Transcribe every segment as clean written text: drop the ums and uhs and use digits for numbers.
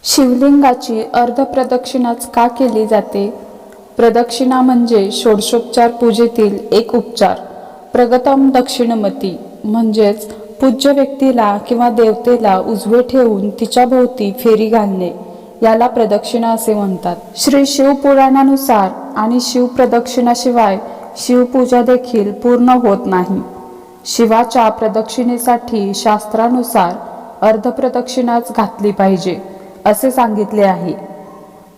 शिवलिंगाची अर्धप्रदक्षिणाच का केली जाते? प्रदक्षिणा म्हणजे षोडशोपचार पूजेतील एक उपचार. प्रगतम दक्षिणमती म्हणजेच पूज्य व्यक्तीला किंवा देवतेला उजवे ठेवून तिच्या भोवती फेरी घालणे याला प्रदक्षिणा असे म्हणतात. श्री शिवपुराणानुसार आणि शिवप्रदक्षिणाशिवाय शिवपूजा देखील पूर्ण होत नाही. शिवाच्या प्रदक्षिणेसाठी शास्त्रानुसार अर्धप्रदक्षिणाच घातली पाहिजे असे सांगितले आहे.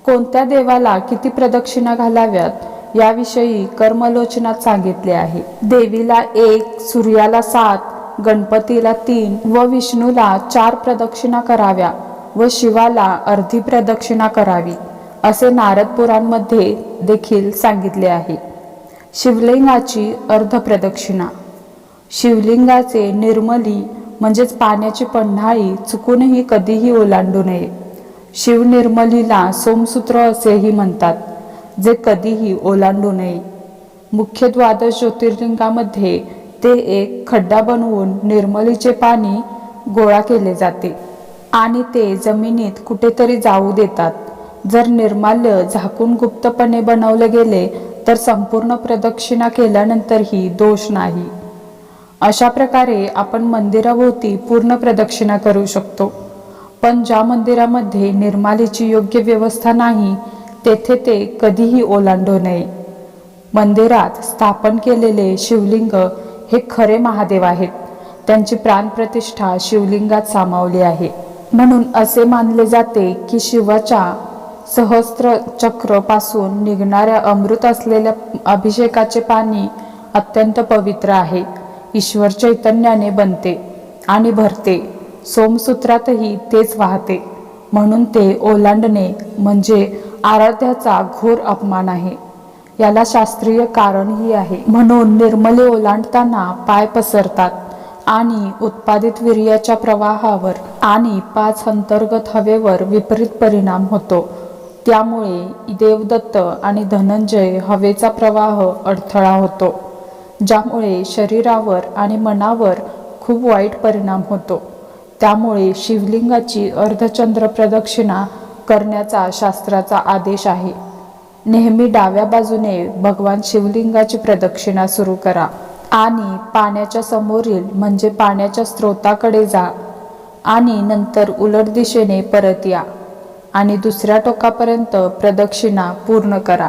कोणत्या देवाला किती प्रदक्षिणा घालाव्यात याविषयी कर्मलोचनात सांगितले आहे. देवीला 1, सूर्याला 7, गणपतीला 3 व विष्णूला 4 प्रदक्षिणा कराव्या व शिवाला अर्धी प्रदक्षिणा करावी असे नारद पुराणमध्ये देखील सांगितले आहे. शिवलिंगाची अर्धप्रदक्षिणा. शिवलिंगाचे निर्मली म्हणजेच पाण्याची पन्हाळी चुकूनही कधीही ओलांडू नये. शिवनिर्मलीला सोमसूत्र असेही म्हणतात, जे कधीही ओलांडू नये. मुख्य द्वादश ज्योतिर्लिंगामध्ये ते एक खड्डा बनवून निर्मलीचे पाणी गोळा केले जाते आणि ते जमिनीत कुठेतरी जाऊ देतात. जर निर्माल्य झाकून गुप्तपणे बनवले गेले तर संपूर्ण प्रदक्षिणा केल्यानंतरही दोष नाही. अशा प्रकारे आपण मंदिराभोवती पूर्ण प्रदक्षिणा करू शकतो. पण ज्या मंदिरामध्ये निर्मालीची योग्य व्यवस्था नाही तेथे ते कधीही ओलांडू नये. मंदिरात स्थापन केलेले शिवलिंग हे खरे महादेव आहेत. त्यांची प्राणप्रतिष्ठा शिवलिंगात सामावली आहे. म्हणून असे मानले जाते की शिवाच्या सहस्त्र चक्र पासून निघणाऱ्या अमृत असलेल्या अभिषेकाचे पाणी अत्यंत पवित्र आहे. ईश्वर चैतन्याने बनते आणि भरते. सोमसूत्रातही तेच वाहते. म्हणून ते ओलांडणे म्हणजे आराध्याचा घोर अपमान आहे. याला शास्त्रीय कारणही आहे. म्हणून निर्मली ओलांडताना पाय पसरतात आणि उत्पादित वीर्याच्या प्रवाहावर आणि 5 अंतर्गत हवेवर विपरीत परिणाम होतो. त्यामुळे देवदत्त आणि धनंजय हवेचा प्रवाह अडथळा होतो, ज्यामुळे शरीरावर आणि मनावर खूप वाईट परिणाम होतो. त्यामुळे शिवलिंगाची अर्धचंद्र प्रदक्षिणा करण्याचा शास्त्राचा आदेश आहे. नेहमी डाव्या बाजूने भगवान शिवलिंगाची प्रदक्षिणा सुरू करा आणि पाण्याच्या समोरील म्हणजे पाण्याच्या स्रोताकडे जा आणि नंतर उलट दिशेने परत या आणि दुसऱ्या टोकापर्यंत प्रदक्षिणा पूर्ण करा.